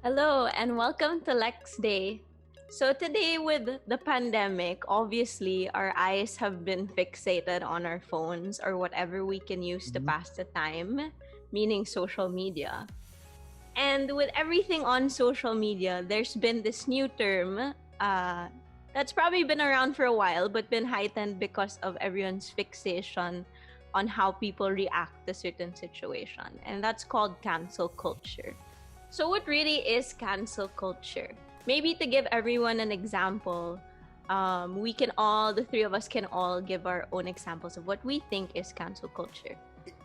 Hello and welcome to Lex Day. So today with the pandemic, obviously our eyes have been fixated on our phones or whatever we can use to Mhm. pass the time, meaning social media. And with everything on social media, there's been this new term that's probably been around for a while but been heightened because of everyone's fixation on how people react to certain situation. And that's called cancel culture. So, what really is cancel culture? Maybe to give everyone an example, the three of us can all give our own examples of what we think is cancel culture.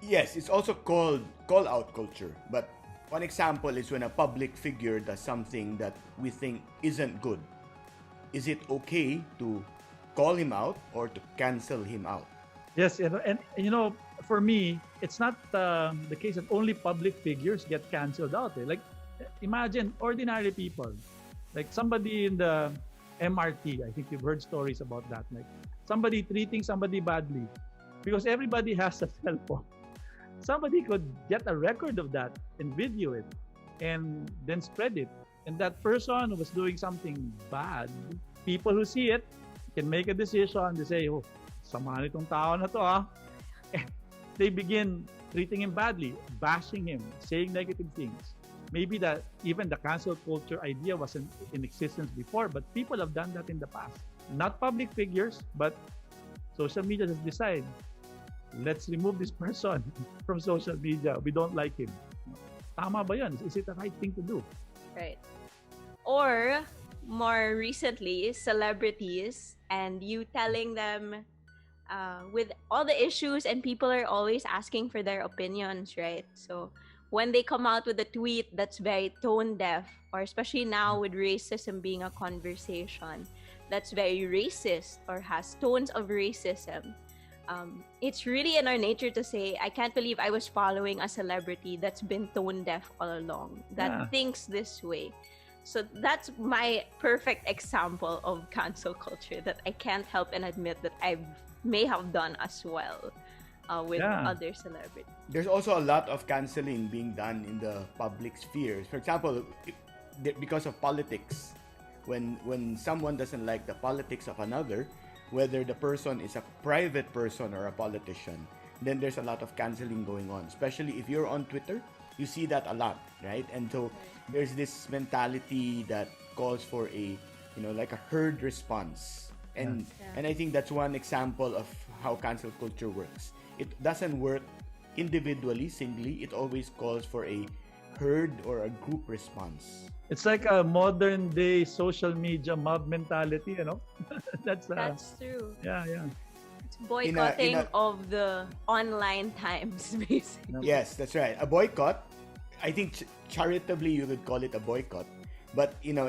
Yes, it's also called call-out culture. But one example is when a public figure does something that we think isn't good. Is it okay to call him out or to cancel him out? Yes, for me, it's not the case that only public figures get canceled out. Like, imagine ordinary people, like somebody in the MRT. I think you've heard stories about that. Like somebody treating somebody badly, because everybody has a cell phone. Somebody could get a record of that and video it, and then spread it. And that person who was doing something bad, people who see it can make a decision. They say, "Oh, sama nitong tao na to ah." They begin treating him badly, bashing him, saying negative things. Maybe that even the cancel culture idea wasn't in existence before, but people have done that in the past. Not public figures, but social media has decided, let's remove this person from social media. We don't like him. Tama ba yun? Is it the right thing to do? Right. Or more recently, celebrities and you telling them with all the issues and people are always asking for their opinions, right? So when they come out with a tweet that's very tone deaf, or especially now with racism being a conversation that's very racist or has tones of racism, it's really in our nature to say, I can't believe I was following a celebrity that's been tone deaf all along, that thinks this way. So that's my perfect example of cancel culture that I can't help and admit that I may have done as well with other celebrities. There's also a lot of canceling being done in the public sphere. For example, because of politics, when someone doesn't like the politics of another, whether the person is a private person or a politician, then there's a lot of canceling going on. Especially if you're on Twitter, you see that a lot, right? And so there's this mentality that calls for like a herd response. And I think that's one example of how cancel culture works. It doesn't work individually, singly. It always calls for a herd or a group response. It's like a modern day social media mob mentality, That's true. Yeah. It's boycotting of the online times, basically. Yes, that's right. A boycott, I think charitably you could call it a boycott. But in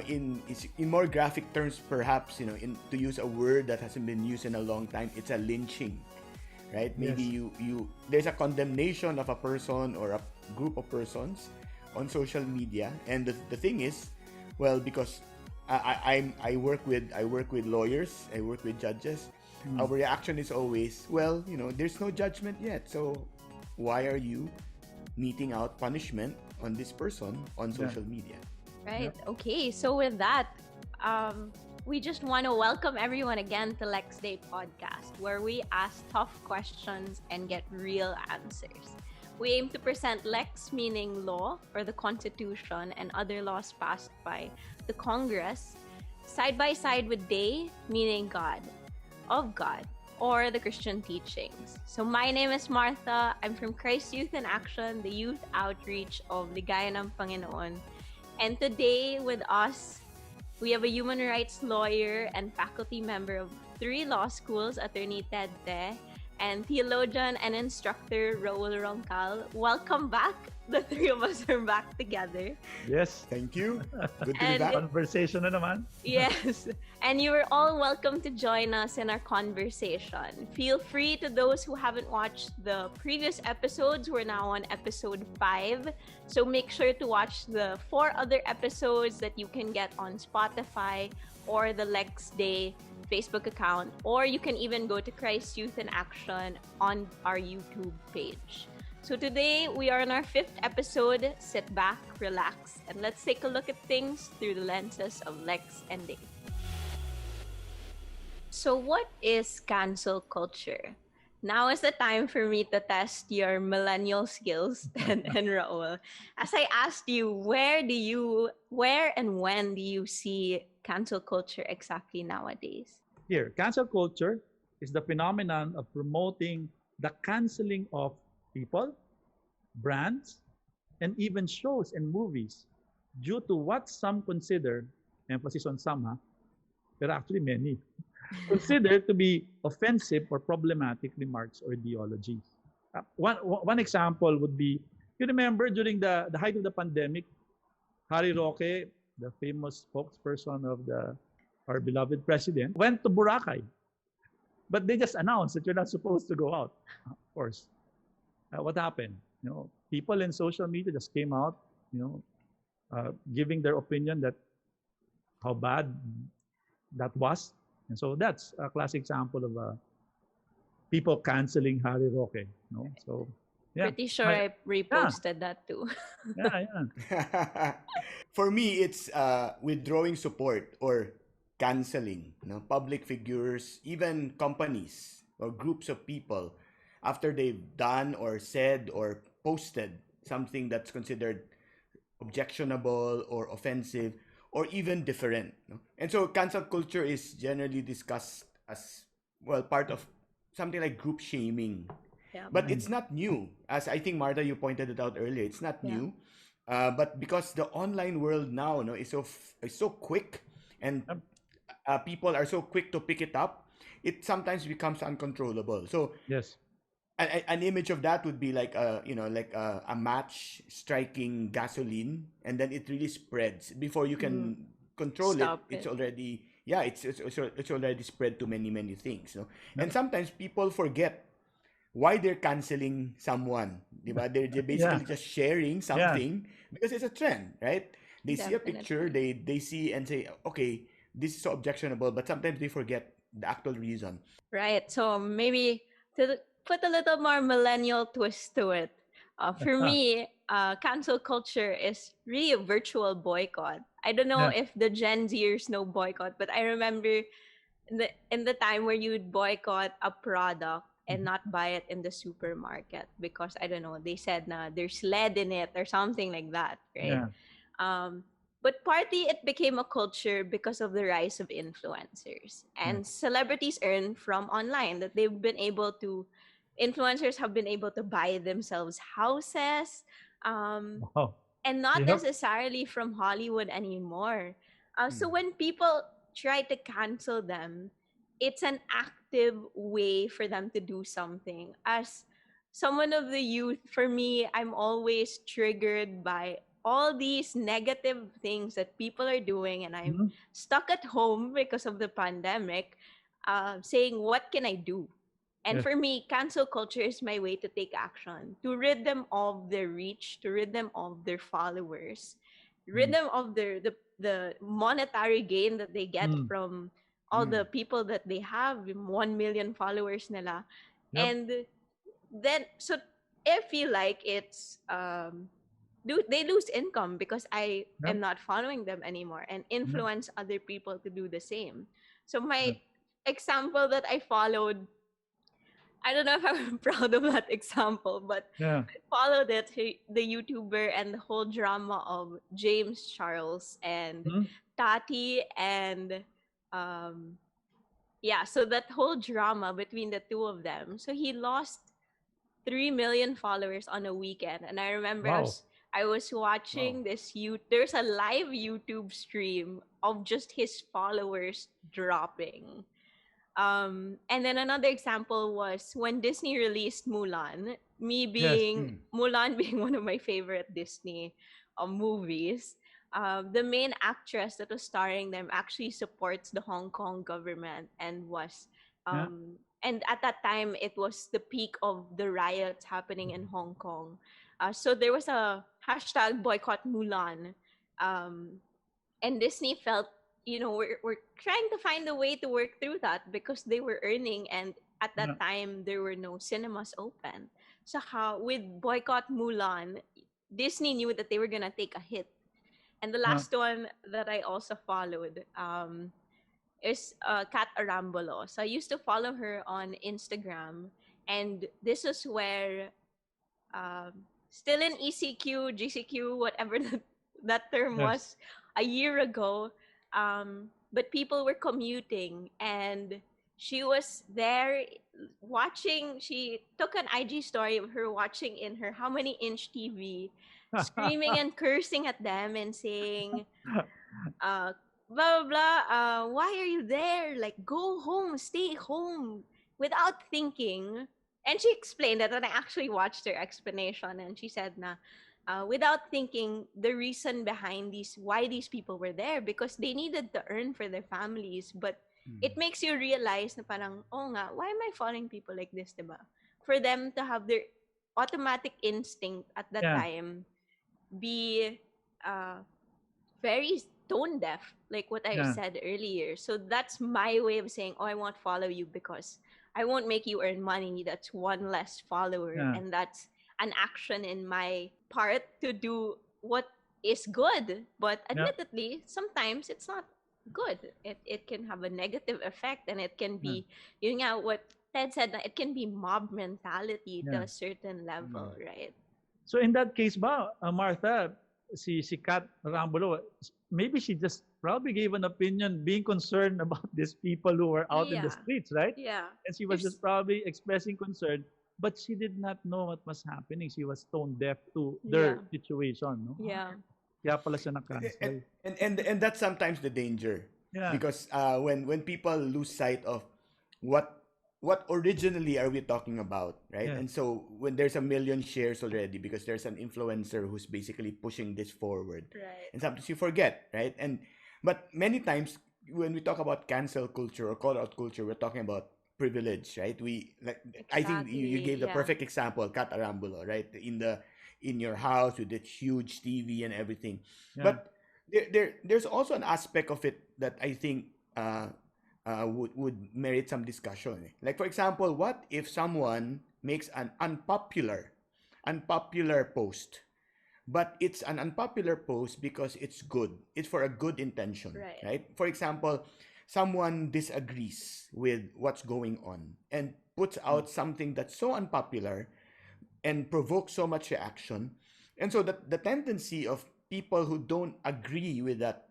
more graphic terms, perhaps to use a word that hasn't been used in a long time, it's a lynching, right? Maybe you there's a condemnation of a person or a group of persons on social media, and the thing is, well, because I work with lawyers, I work with judges. Our reaction is always, well, there's no judgment yet, so why are you meting out punishment on this person on social media? Right. Okay. So with that, we just want to welcome everyone again to Lex Dei Podcast, where we ask tough questions and get real answers. We aim to present Lex, meaning law or the Constitution and other laws passed by the Congress, side by side with Dei, meaning God, of God, or the Christian teachings. So my name is Martha. I'm from Christ Youth in Action, the youth outreach of Ligaya ng Panginoon. And today with us, we have a human rights lawyer and faculty member of 3 law schools, Atty. Atty, and theologian and instructor Raoul Roncal. Welcome back. The 3 of us are back together. Yes. Thank you. Good to be back. Conversation na naman. Yes. And you are all welcome to join us in our conversation. Feel free to those who haven't watched the previous episodes. We're now on episode 5. So make sure to watch the 4 other episodes that you can get on Spotify or the Lex Dei Facebook account, or you can even go to Christ Youth in Action on our YouTube page. So today we are on our 5th episode. Sit back, relax, and let's take a look at things through the lenses of Lex and Dave. So what is cancel culture? Now is the time for me to test your millennial skills and Raoul. As I asked you, where and when do you see cancel culture exactly nowadays? Here, cancel culture is the phenomenon of promoting the canceling of people, brands, and even shows and movies due to what some consider, emphasis on some, there are actually many, considered to be offensive or problematic remarks or ideologies. One example would be, you remember during the height of the pandemic, Harry Roque, the famous spokesperson of our beloved president, went to Boracay. But they just announced that you're not supposed to go out. Of course. What happened? People in social media just came out, giving their opinion that how bad that was. And so that's a classic example of people canceling Harry Roque. So, yeah. Pretty sure I reposted that too. Yeah. For me, it's withdrawing support or canceling public figures, even companies or groups of people after they've done or said or posted something that's considered objectionable or offensive or even different. And so cancel culture is generally discussed as, well, part of something like group shaming. Yeah. But it's not new. As I think, Martha, you pointed it out earlier, it's not new. But because the online world now is so quick and people are so quick to pick it up, it sometimes becomes uncontrollable. So yes. An image of that would be like a match striking gasoline, and then it really spreads before you can control it. It's already it's already spread to many things. And sometimes people forget why they're canceling someone. They're basically just sharing something because it's a trend, right? They see a picture, they see and say, okay, this is so objectionable, but sometimes they forget the actual reason. Right. So maybe to put a little more millennial twist to it. For me, cancel culture is really a virtual boycott. I don't know if the Gen Zers know boycott, but I remember in the time where you would boycott a product and not buy it in the supermarket because, I don't know, they said there's lead in it or something like that, right? Yeah. But partly it became a culture because of the rise of influencers and celebrities earn from online, that influencers have been able to buy themselves houses, and not necessarily from Hollywood anymore. So when people try to cancel them, it's an active way for them to do something. As someone of the youth, for me, I'm always triggered by all these negative things that people are doing, and I'm stuck at home because of the pandemic, saying, what can I do? And for me, cancel culture is my way to take action, to rid them of their reach, to rid them of their followers, rid them of the monetary gain that they get from all the people that they have, 1 million followers nila. And then, so I feel like it's they lose income because I am not following them anymore, and influence other people to do the same. So my example that I followed, I don't know if I'm proud of that example, but I followed it, the YouTuber and the whole drama of James Charles and Tati, and so that whole drama between the two of them. So he lost 3 million followers on a weekend, and I remember I was watching there's a live YouTube stream of just his followers dropping. And then another example was when Disney released Mulan, Mulan being one of my favorite Disney movies. The main actress that was starring them actually supports the Hong Kong government and was and at that time it was the peak of the riots happening in Hong Kong. So there was a hashtag Boycott Mulan, and Disney felt, we're trying to find a way to work through that because they were earning, and at that time there were no cinemas open. Saka with Boycott Mulan, Disney knew that they were gonna take a hit. And the Yeah. last one that I also followed is Kat Arambolo. So I used to follow her on Instagram, and this is where still in ECQ, GCQ, whatever that term Yes. was a year ago. But people were commuting, and she was there watching. She took an IG story of her watching in her how many inch TV, screaming and cursing at them and saying, uh, blah blah blah. Why are you there? Like, go home, stay home, without thinking. And she explained that, and I actually watched her explanation, and she said, "Na, without thinking, the reason behind why these people were there, because they needed to earn for their families, but." It makes you realize na parang, oh nga, why am I following people like this, diba? For them to have their automatic instinct at that Yeah. time be very tone deaf, like what I Yeah. said earlier. So that's my way of saying, oh, I won't follow you because I won't make you earn money. That's one less follower. Yeah. And that's an action in my part to do what is good. But Yeah. admittedly, sometimes it's not good. It can have a negative effect, and it can be, you know, what Ted said, it can be mob mentality to Yeah. a certain level, right? So in that case ba, Martha, si Kat Rambulo, maybe she just probably gave an opinion being concerned about these people who were out in the Yeah. streets, right? Yeah. And she was There's- just probably expressing concern, but she did not know what was happening. She was tone deaf to their Yeah. situation, no? Yeah. Kaya pala siya na-cancel. And that's sometimes the danger, Yeah. because when people lose sight of what originally are we talking about, right? Yeah. And so when there's a million shares already because there's an influencer who's basically pushing this forward, Right. and sometimes you forget, right? But many times when we talk about cancel culture or call out culture, we're talking about privilege, right? I think you Exactly, gave the yeah. perfect example, Kat Arambulo, right? In your house with that huge TV and everything. Yeah. But there's also an aspect of it that I think would merit some discussion. Like, for example, what if someone makes an unpopular post, but it's an unpopular post because it's good. It's for a good intention, Right. right? For example, someone disagrees with what's going on and puts out something that's so unpopular and provokes so much reaction. And so the tendency of people who don't agree with that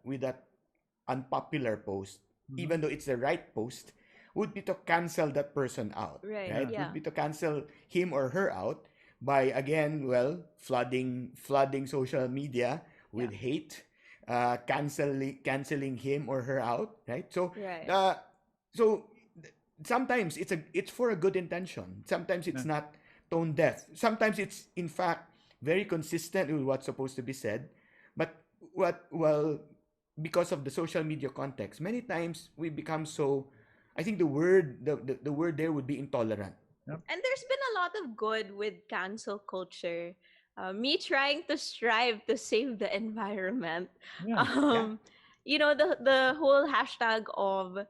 unpopular post, even though it's the right post, would be to cancel that person out, Right, yeah. Would be to cancel him or her out by, again, flooding social media with hate, canceling him or her out, right? So Right. sometimes it's for a good intention. Sometimes it's not tone deaf. Sometimes it's in fact very consistent with what's supposed to be said, but because of the social media context, many times we become so. I think the word there would be intolerant. And there's been a lot of good with cancel culture. Me trying to strive to save the environment. Yeah. You know, the whole hashtag of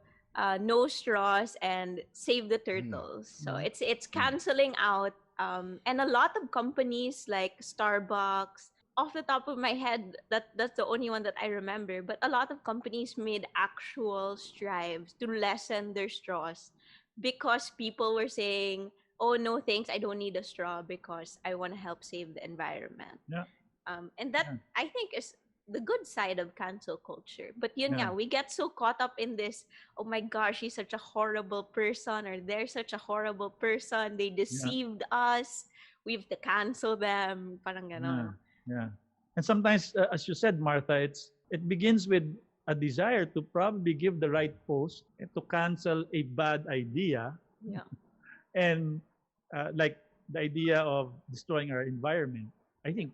no straws and save the turtles. So it's canceling out, and a lot of companies like Starbucks. Off the top of my head, that's the only one that I remember. But a lot of companies made actual strives to lessen their straws because people were saying, "Oh no, thanks, I don't need a straw because I want to help save the environment." Yeah. And that, Yeah. I think, is the good side of cancel culture. But yun Yeah. nga, we get so caught up in this, oh my gosh, he's such a horrible person, or they're such a horrible person, they deceived us, we have to cancel them, parang Yeah. ganon. Yeah. And sometimes, as you said, Martha, it begins with a desire to probably give the right post and to cancel a bad idea, Yeah. and like the idea of destroying our environment. I think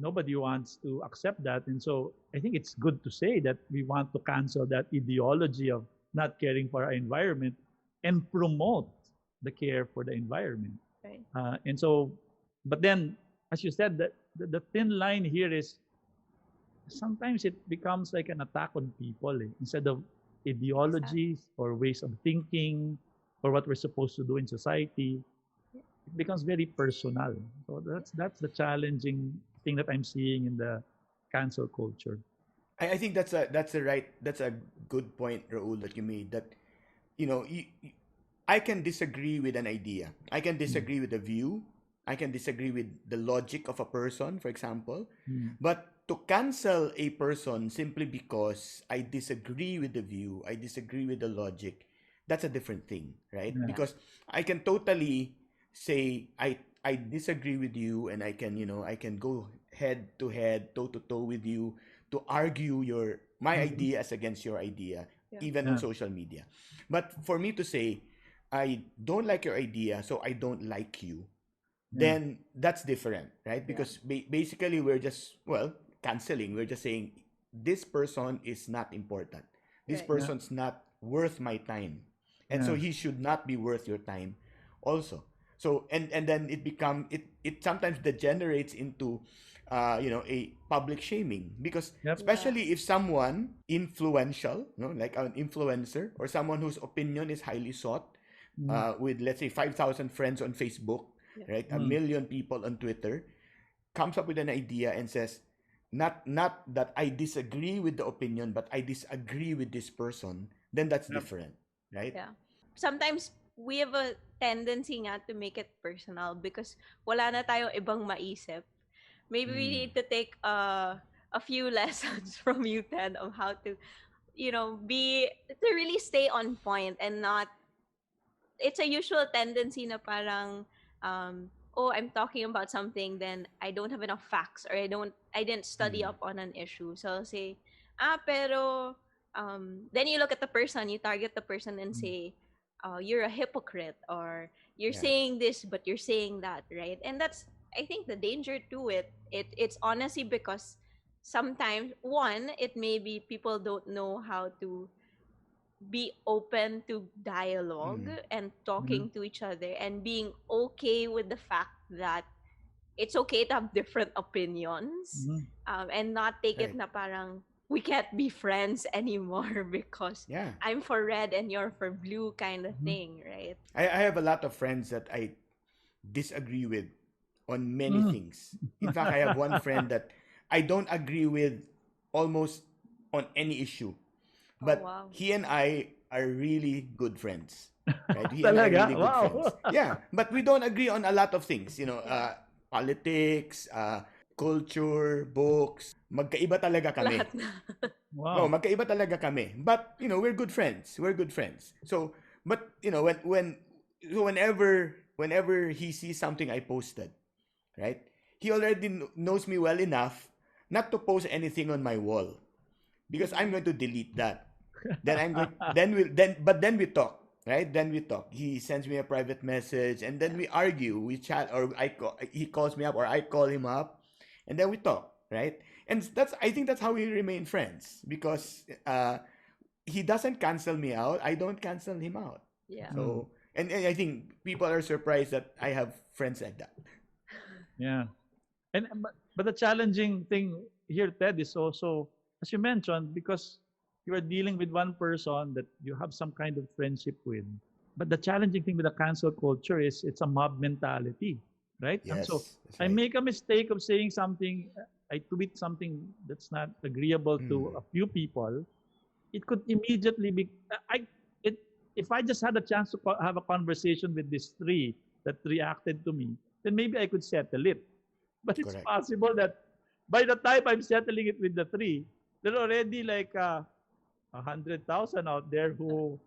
nobody wants to accept that, and so I think it's good to say that we want to cancel that ideology of not caring for our environment and promote the care for the environment. Right. And so, but then, as you said, the thin line here is sometimes it becomes like an attack on people, instead of ideologies or ways of thinking or what we're supposed to do in society. it becomes very personal. So that's the challenging thing that I'm seeing in the cancel culture. I think that's a good point, Raul, that you made. That I can disagree with an idea. I can Mm. disagree with a view. I can disagree with the logic of a person, for example. Mm. But to cancel a person simply because I disagree with the view, I disagree with the logic, that's a different thing, right? Yeah. Yeah. Because I can totally say I disagree with you, and I can go head to head, toe to toe with you to argue my Mhm. ideas against your idea, Yeah. even on Yeah. social media. But for me to say I don't like your idea, so I don't like you, Yeah. then that's different, right? Yeah. Because basically we're just, canceling. We're just saying this person is not important. This Right. Yeah. person's not worth my time. And so Yeah. he should not be worth your time also. So and then it sometimes degenerates into a public shaming, because Yep. Yeah. especially if someone influential, like an influencer or someone whose opinion is highly sought, Mm. with, let's say, 5,000 friends on Facebook, Yeah. right? A Mm. million people on Twitter, comes up with an idea and says, not that I disagree with the opinion, but I disagree with this person, then that's Yep. different, right? Yeah. Sometimes we have a tendency nga to make it personal because wala na tayong ibang maisip. Maybe we Mm. need to take a few lessons from you, Ted, of how to, be to really stay on point and not. It's a usual tendency na parang, oh, I'm talking about something, then I don't have enough facts, or I didn't study Mm. up on an issue. So I'll say, pero, then you look at the person, you target the person and Mm. say, you're a hypocrite, or you're Yeah. saying this but you're saying that, right? And that's, I think, the danger to it's honestly because sometimes, one, it may be people don't know how to be open to dialogue Mm. and Yeah. talking to each other and being okay with the fact that it's okay to have different opinions, Mhm. and not take it Right. na parang we can't be friends anymore because Yeah. I'm for red and you're for blue kind of Mhm. thing, right? I have a lot of friends that I disagree with on many Mm. things. In fact, I have one friend that I don't agree with almost on any issue. Oh, But wow. he and I are really good friends, right? He and I are Talaga? really good Wow. friends. Yeah, but we don't agree on a lot of things. Yeah. Politics, culture, books. Magkaiba talaga kami. Lahat na. No, Wow. magkaiba talaga kami. But we're good friends. We're good friends. So, but whenever he sees something I posted, right? He already knows me well enough not to post anything on my wall, because I'm going to delete that. Then I'm going then we talk, right? Then we talk. He sends me a private message, and then Yeah. we argue, we chat, or he calls me up, or I call him up, and then we talk, right? And I think that's how we remain friends, because he doesn't cancel me out, I don't cancel him out. Yeah. Mm. So, and I think people are surprised that I have friends like that. Yeah. And but the challenging thing here, Ted, is also, as you mentioned, because you are dealing with one person that you have some kind of friendship with. But the challenging thing with the cancel culture is it's a mob mentality, right? And so Yes, that's I right. make a mistake of saying something, I tweet something that's not agreeable to Mm. a few people. It could immediately be, I it if I just had a chance to have a conversation with these three that reacted to me, then maybe I could settle it. But it's Correct. possible that by the time I'm settling it with the three, there are already like 100,000 out there who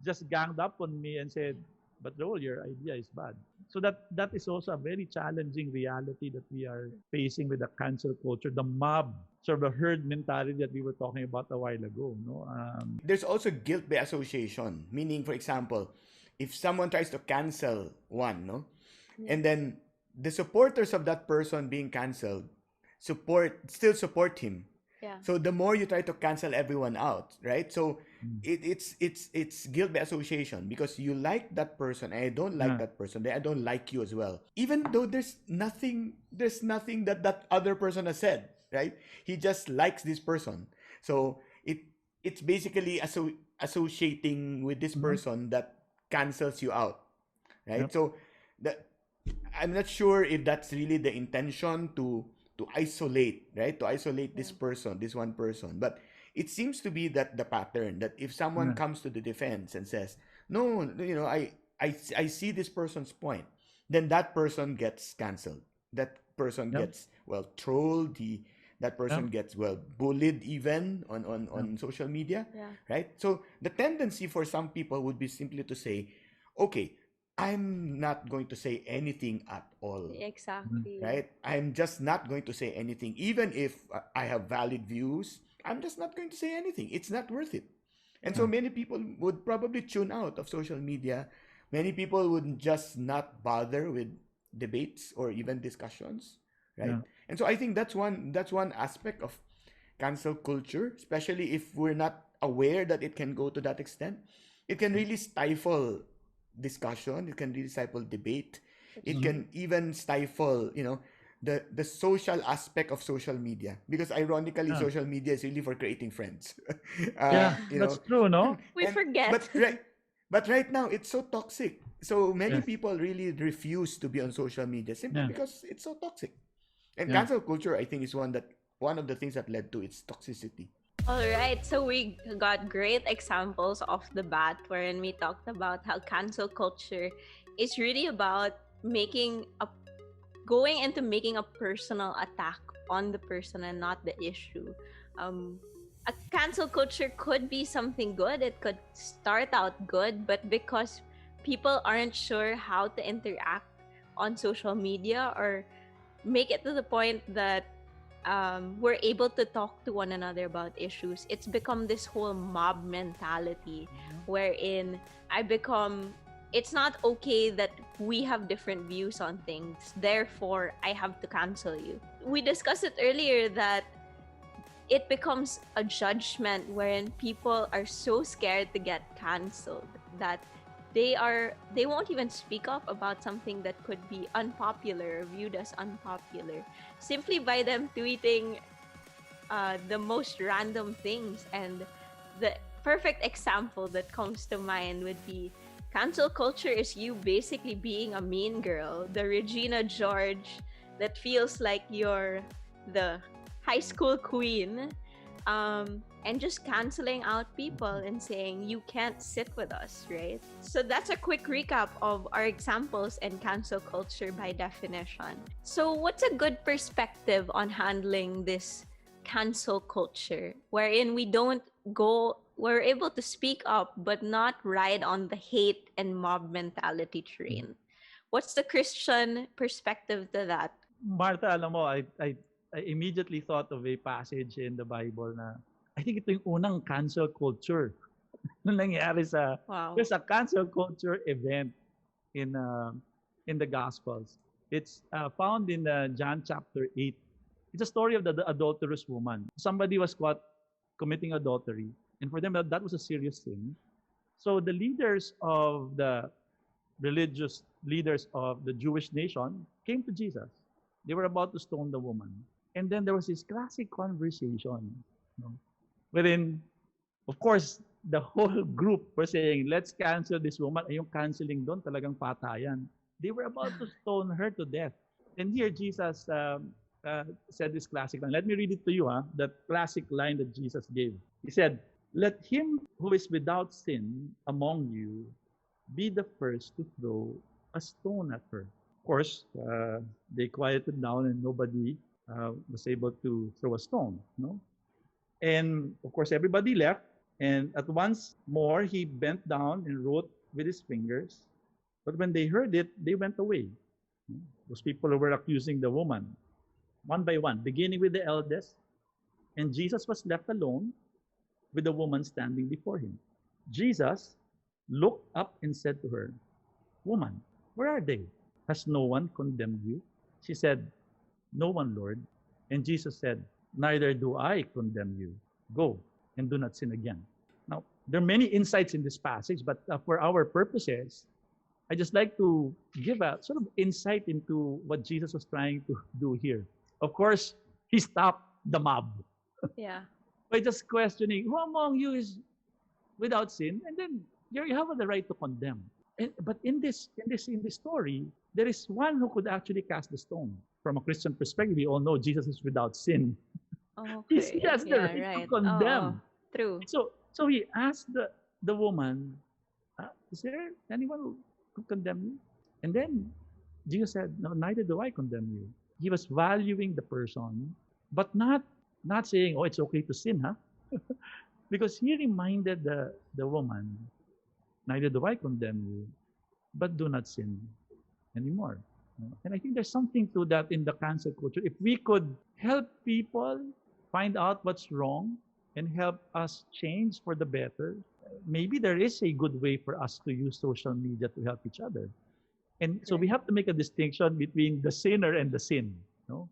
just ganged up on me and said, "But Raul, your idea is bad." So that is also a very challenging reality that we are facing with the cancel culture, the mob, sort of the herd mentality that we were talking about a while ago. No, There's also guilt by association, meaning, for example, if someone tries to cancel one, no, Yeah. and then the supporters of that person being canceled still support him. Yeah. So the more you try to cancel everyone out, right? So mm, it's guilt by association, because you like that person and I don't like yeah, that person, then I don't like you as well, even though there's nothing that that other person has said, right? He just likes this person. So it's basically associating with this mhm, person that cancels you out, right? yep, So that I'm not sure if that's really the intention to isolate, right? To isolate this person, this one person. But it seems to be that the pattern that if someone Yeah. comes to the defense and says, "No, I see this person's point," then that person gets canceled. That person Yep. gets trolled. That Yep. person gets bullied even Yep. on social media, Yeah. right? So the tendency for some people would be simply to say, "Okay, I'm not going to say anything at all, Exactly. right? I'm just not going to say anything. Even if I have valid views, I'm just not going to say anything. It's not worth it." And so Yeah. many people would probably tune out of social media. Many people would just not bother with debates or even discussions, right? Yeah. And so I think that's one aspect of cancel culture, especially if we're not aware that it can go to that extent. It can really stifle discussion. It can really stifle debate. It Mhm. can even stifle, the social aspect of social media, because ironically, Yeah. social media is really for creating friends. Yeah. you That's know, true, no? We and forget. but right now it's so toxic. So many Yes. people really refuse to be on social media simply Yeah. because it's so toxic. And Yeah. cancel culture, I think, is one of the things that led to its toxicity. All right, so we got great examples off the bat wherein we talked about how cancel culture is really about making a personal attack on the person and not the issue. Um, a cancel culture could be something good. It could start out good, but because people aren't sure how to interact on social media or make it to the point that we're able to talk to one another about issues, it's become this whole mob mentality wherein it's not okay that we have different views on things, therefore I have to cancel you. We discussed it earlier that it becomes a judgment wherein people are so scared to get canceled that they won't even speak up about something that could be unpopular or viewed as unpopular simply by them tweeting the most random things. And the perfect example that comes to mind would be cancel culture is you basically being a mean girl, the Regina George that feels like you're the high school queen, and just canceling out people and saying you can't sit with us, right? So that's a quick recap of our examples and cancel culture by definition. So what's a good perspective on handling this cancel culture wherein we're able to speak up but not ride on the hate and mob mentality train? What's the Christian perspective to that? Martha, alam mo, I immediately thought of a passage in the Bible na I think ito yung unang cancel culture na nangyari Wow. there's a cancel culture event in the Gospels. It's found in John chapter 8. It's a story of the adulterous woman. Somebody was caught committing adultery, and for them that was a serious sin. So the religious leaders of the Jewish nation came to Jesus. They were about to stone the woman. And then there was this classic conversation, wherein, of course, the whole group were saying, let's cancel this woman. Ay, yung canceling doon, talagang patayan. They were about to stone her to death. And here, Jesus said this classic line. Let me read it to you, that classic line that Jesus gave. He said, let him who is without sin among you be the first to throw a stone at her. Of course, they quieted down and nobody was able to throw a stone. No? And of course, everybody left. And at once more, he bent down and wrote with his fingers. But when they heard it, they went away. Those people who were accusing the woman, one by one, beginning with the eldest. And Jesus was left alone with the woman standing before him. Jesus looked up and said to her, woman, where are they? Has no one condemned you? She said, no one, Lord. And Jesus said, neither do I condemn you. Go and do not sin again. Now, there are many insights in this passage, but for our purposes, I just like to give a sort of insight into what Jesus was trying to do here. Of course, he stopped the mob Yeah. by just questioning, who among you is without sin? And then you have the right to condemn. But in this story, there is one who could actually cast the stone. From a Christian perspective, we all know Jesus is without sin. He Okay. has the Yeah, right to right. Oh, condemn. true. So he asked the woman, is there anyone who could condemn you? And then Jesus said, no, neither do I condemn you. He was valuing the person, but not saying, oh, it's okay to sin, huh? Because he reminded the woman, neither do I condemn you, but do not sin anymore. And I think there's something to that in the cancel culture. If we could help people find out what's wrong and help us change for the better, maybe there is a good way for us to use social media to help each other. And so we have to make a distinction between the sinner and the sin. No?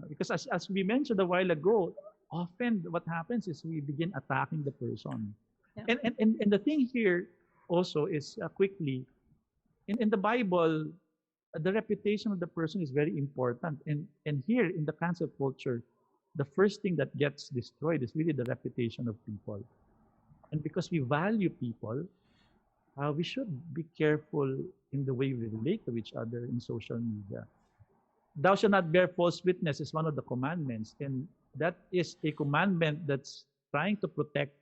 Because as we mentioned a while ago, often what happens is we begin attacking the person. Yeah. And the thing here also is quickly, in the Bible, the reputation of the person is very important. And here in the cancel culture, the first thing that gets destroyed is really the reputation of people. And because we value people, we should be careful in the way we relate to each other in social media. Thou shalt not bear false witness is one of the commandments. And that is a commandment that's trying to protect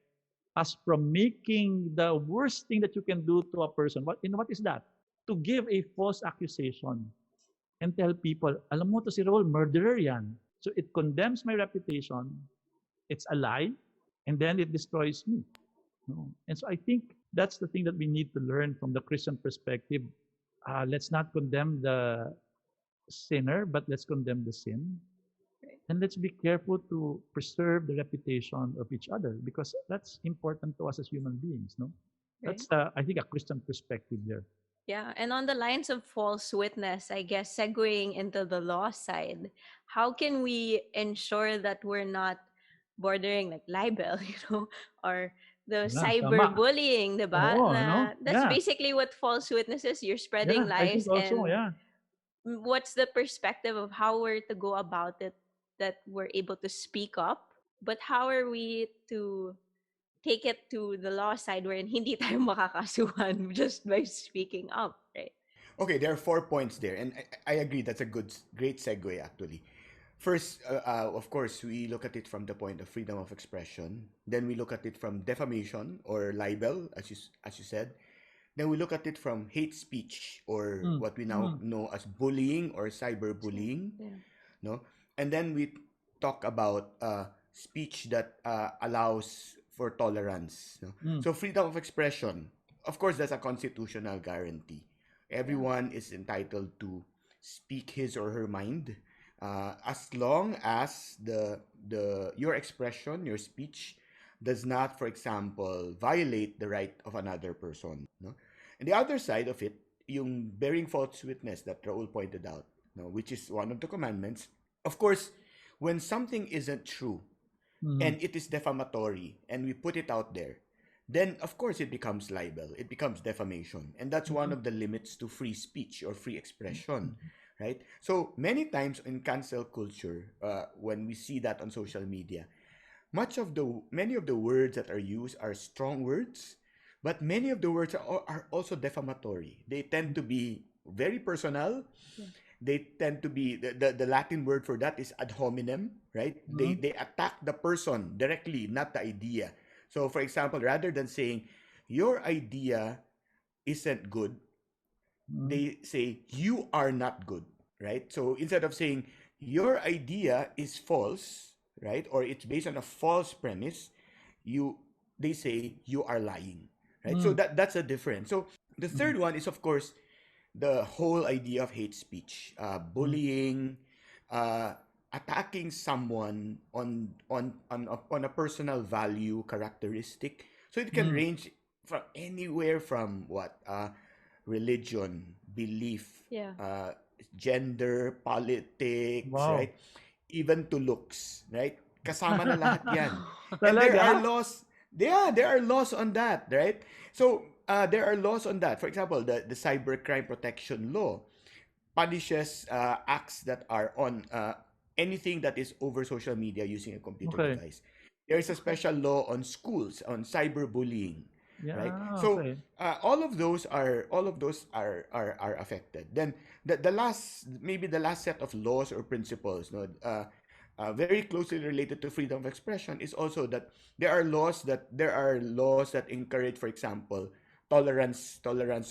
us from making the worst thing that you can do to a person. What is that? To give a false accusation and tell people, alam mo to si Raoul, murderer yan. So it condemns my reputation, it's a lie, and then it destroys me. No? And so I think that's the thing that we need to learn from the Christian perspective. Let's not condemn the sinner, but let's condemn the sin. And let's be careful to preserve the reputation of each other, because that's important to us as human beings. No, that's I think a Christian perspective there. Yeah, and on the lines of false witness, I guess segueing into the law side, how can we ensure that we're not bordering like libel, or the Tama. cyberbullying, diba? Oo, no? That's Yeah. basically what false witness is. You're spreading Yeah, I think lies, also, and yeah. what's the perspective of how we're to go about it, that we're able to speak up, but how are we to take it to the law side wherein hindi tayo makakasuhan just by speaking up, right? Okay, there are 4 points there, and I agree that's a great segue actually. First, of course, we look at it from the point of freedom of expression. Then we look at it from defamation or libel, as you said. Then we look at it from hate speech, or what we now know as bullying or cyberbullying. Yeah. No, and then we talk about speech that allows for tolerance. No? So freedom of expression, of course, that's a constitutional guarantee. Everyone is entitled to speak his or her mind, as long as your expression, your speech, does not, for example, violate the right of another person. No? And the other side of it, yung bearing false witness that Raoul pointed out, no, which is one of the commandments. Of course, when something isn't true and it is defamatory and we put it out there, then of course it becomes libel, it becomes defamation. And that's one of the limits to free speech or free expression, right? So many times in cancel culture, when we see that on social media, many of the words that are used are strong words, but many of the words are also defamatory. They tend to be very personal. They tend to be, the Latin word for that is ad hominem, right? They attack the person directly, not the idea. So for example, rather than saying your idea isn't good, they say you are not good, right? So instead of saying your idea is false, right, or it's based on a false premise, they say you are lying, right? So that's a difference. So the third one is, of course, the whole idea of hate speech, bullying, attacking someone on a personal value characteristic. So it can range from anywhere from religion, belief, gender, politics, right? Even to looks, right? Kasama na lahat yan. And there are laws. Yeah, there are laws on that, right? So there are laws on that. For example, the Cybercrime Protection Law punishes acts that are on anything that is over social media using a computer device. There is a special law on schools on cyberbullying. right? Yeah. So Okay. all of those are affected. Then the last, maybe the last set of laws or principles, no, very closely related to freedom of expression is also that there are laws that encourage, for example, tolerance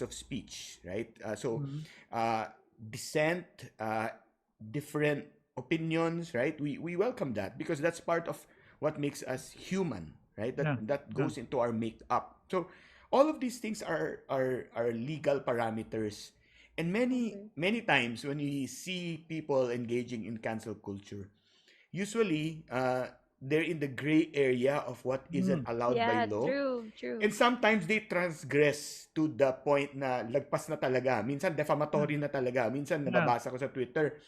of speech, right? Mm-hmm. Uh, dissent, different opinions, right? We welcome that because that's part of what makes us human, right? Yeah. That Yeah. goes into our makeup. So all of these things are legal parameters. And many Okay. many times when we see people engaging in cancel culture, usually they're in the gray area of what isn't Mm. allowed by Yeah, law. true, true. And sometimes they transgress to the point na lagpas na talaga. Minsan Yeah. defamatory na talaga. Minsan Yeah. nababasa ko sa Twitter,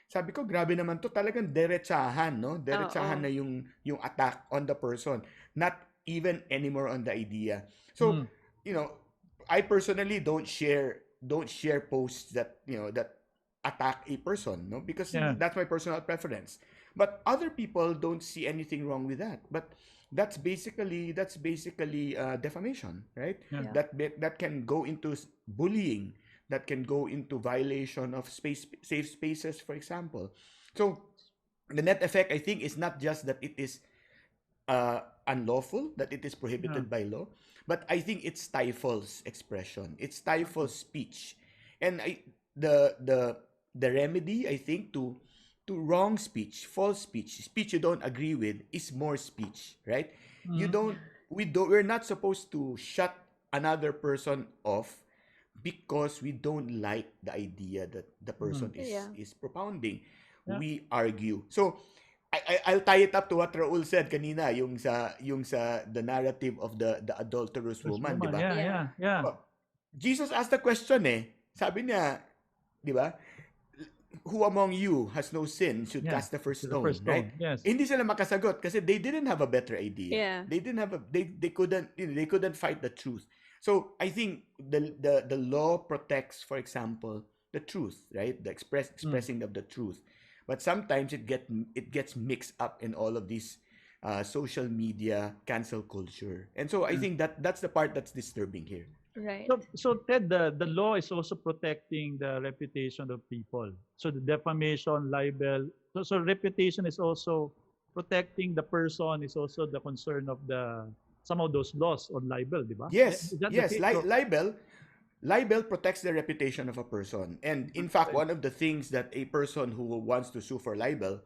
sabi ko, grabe naman to. Talagang derechahan, no? Derechahan Oo. na yung attack on the person. Not even anymore on the idea. So, Mm. you know, I personally don't share posts that, that attack a person, no? Because Yeah. that's my personal preference. But other people don't see anything wrong with that. But that's basically defamation, right? Yeah. Yeah. That can go into bullying, that can go into violation of safe spaces, for example. So the net effect, I think, is not just that it is unlawful, that it is Yeah. prohibited by law, but I think it stifles expression, it Okay. stifles speech. And the remedy, I think, to wrong speech, false speech you don't agree with, is more speech, right? You Mm. don't we're not supposed to shut another person off because we don't like the idea that the person Mm. is Yeah. is propounding. Yeah. We argue. So I'll tie it up to what Raul said kanina, yung sa the narrative of the adulterous This woman, di woman. ba? Yeah. Yeah. Yeah. Yeah. Oh, Jesus asked the question, sabi niya, di ba? Who among you has no sin should Yeah. cast the first To the stone, first right? stone. Yes. Hindi sila makasagot kasi they didn't have a better idea. Yeah. They didn't have they couldn't they couldn't fight the truth. So I think the law protects, for example, the truth, right? The Mm. expressing of the truth. But sometimes it gets mixed up in all of these social media cancel culture. And so I Yeah. think that's the part that's disturbing here. Right. So Ted, the law is also protecting the reputation of people. So the defamation, libel. So reputation is also protecting the person. Is also the concern of the some of those laws on libel, di ba? Yes, Is that the yes. case? So, Libel protects the reputation of a person. And in fact, okay. one of the things that a person who wants to sue for libel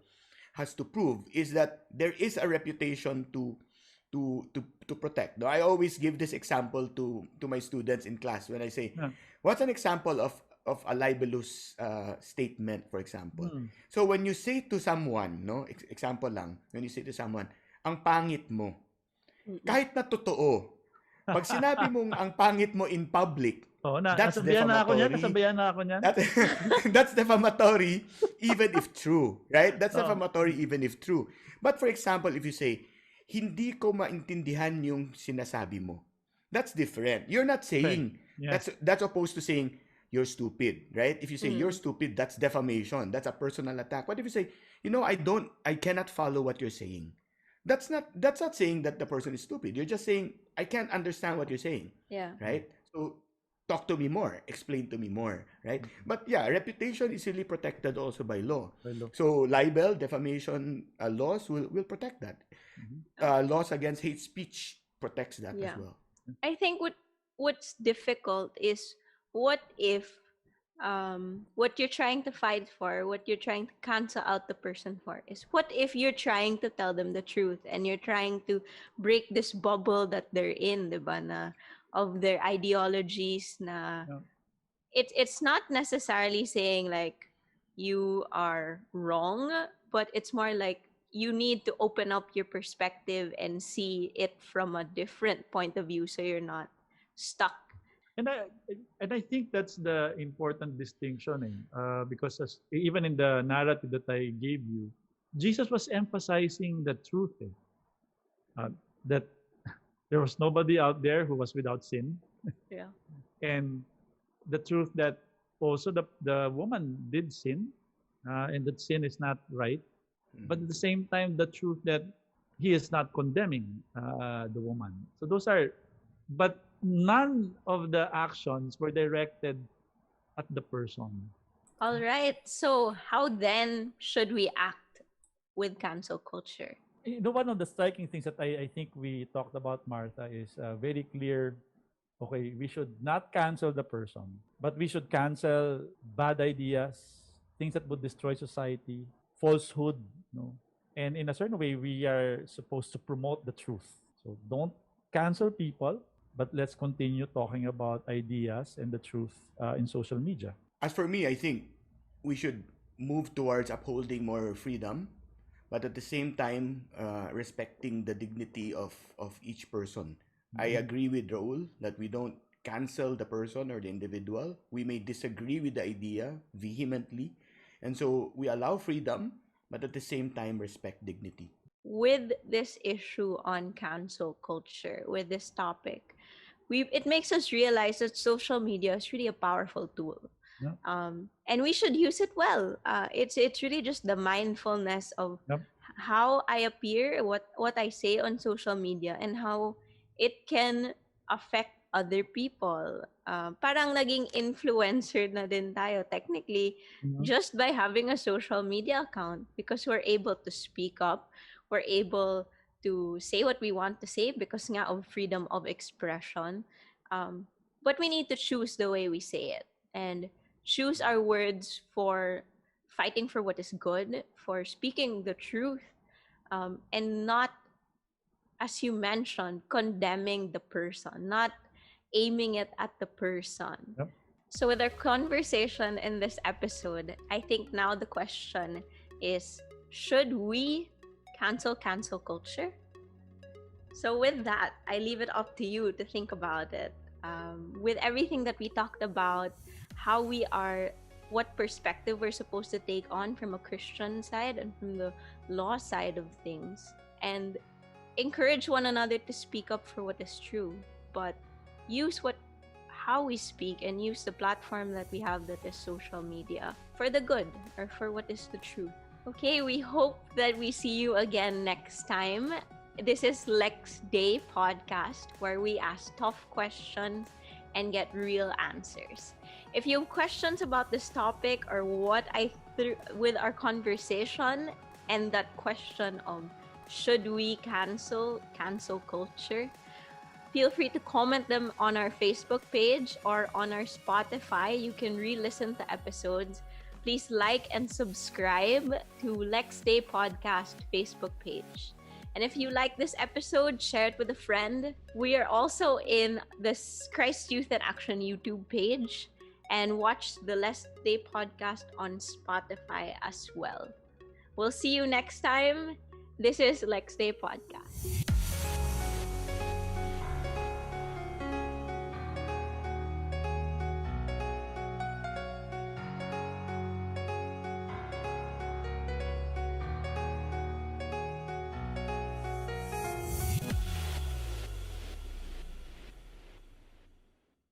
has to prove is that there is a reputation to protect. Now, I always give this example to my students in class when I say, Yeah. what's an example of a libelous statement, for example? Mm. So when you say to someone, no, example lang, when you say to someone, ang pangit mo, Mm-mm. kahit na totoo, pag sinabi mong ang pangit mo in public, Oh, that's nasabihan na ako niyan. defamatory. Nasabihan na ako niyan. That, that's defamatory even if true, right? That's Oh. defamatory even if true. But for example, if you say, hindi ko maintindihan yung sinasabi mo, that's different. You're not Okay. saying, Yes. that's opposed to saying, you're stupid, right? If you say you're Mm. stupid, that's defamation. That's a personal attack. What if you say, I cannot follow what you're saying? That's not saying that the person is stupid. You're just saying, I can't understand what you're saying, Yeah. right? So talk to me more, explain to me more, right? But yeah, reputation is really protected also by law. Well, So libel, defamation laws will protect that. mhm. Laws against hate speech protects that as Yeah. well. I think what's difficult is what if what you're trying to fight for, what you're trying to cancel out the person for, is what if you're trying to tell them the truth and you're trying to break this bubble that they're in, diba, na of their ideologies na Yeah. it's not necessarily saying like you are wrong, but it's more like you need to open up your perspective and see it from a different point of view so you're not stuck. And I and I think that's the important distinction, because even in the narrative that I gave you, Jesus was emphasizing the truth, that there was nobody out there who was without sin, Yeah. and the truth that also the woman did sin, and that sin is not right. But at the same time, the truth that he is not condemning the woman. So those are, but none of the actions were directed at the person. All right. So how then should we act with cancel culture? One of the striking things that I think we talked about, Martha, is very clear. Okay, we should not cancel the person, but we should cancel bad ideas, things that would destroy society, falsehood, and in a certain way, we are supposed to promote the truth. So don't cancel people, but let's continue talking about ideas and the truth in social media. As for me, I think we should move towards upholding more freedom, but at the same time, respecting the dignity of each person. I agree with Raoul that we don't cancel the person or the individual. We may disagree with the idea vehemently. And so we allow freedom, but at the same time, respect dignity. With this issue on cancel culture, with this topic, it makes us realize that social media is really a powerful tool. Yeah. And we should use it well. It's really just the mindfulness of Yep. how I appear, what I say on social media, and how it can affect other people. Parang naging influencer na din tayo technically just by having a social media account, because we're able to speak up, we're able to say what we want to say because nga of freedom of expression. But we need to choose the way we say it and choose our words for fighting for what is good, for speaking the truth, and not, as you mentioned, condemning the person, not aiming it at the person. Yep. So with our conversation in this episode, I think now the question is, should we cancel culture? So with that, I leave it up to you to think about it. With everything that we talked about, how we are, what perspective we're supposed to take on from a Christian side and from the law side of things, and encourage one another to speak up for what is true, but use how we speak and use the platform that we have, that is social media, for the good or for what is the truth. Okay, we hope that we see you again next time. This is Lex Dei Podcast, where we ask tough questions and get real answers. If you have questions about this topic or what I threw with our conversation and that question of should we cancel culture, feel free to comment them on our Facebook page or on our Spotify. You can re-listen to episodes. Please like and subscribe to Lex Dei Podcast Facebook page. And if you like this episode, share it with a friend. We are also in the Christ Youth in Action YouTube page, and watch the Lex Dei Podcast on Spotify as well. We'll see you next time. This is Lex Dei Podcast.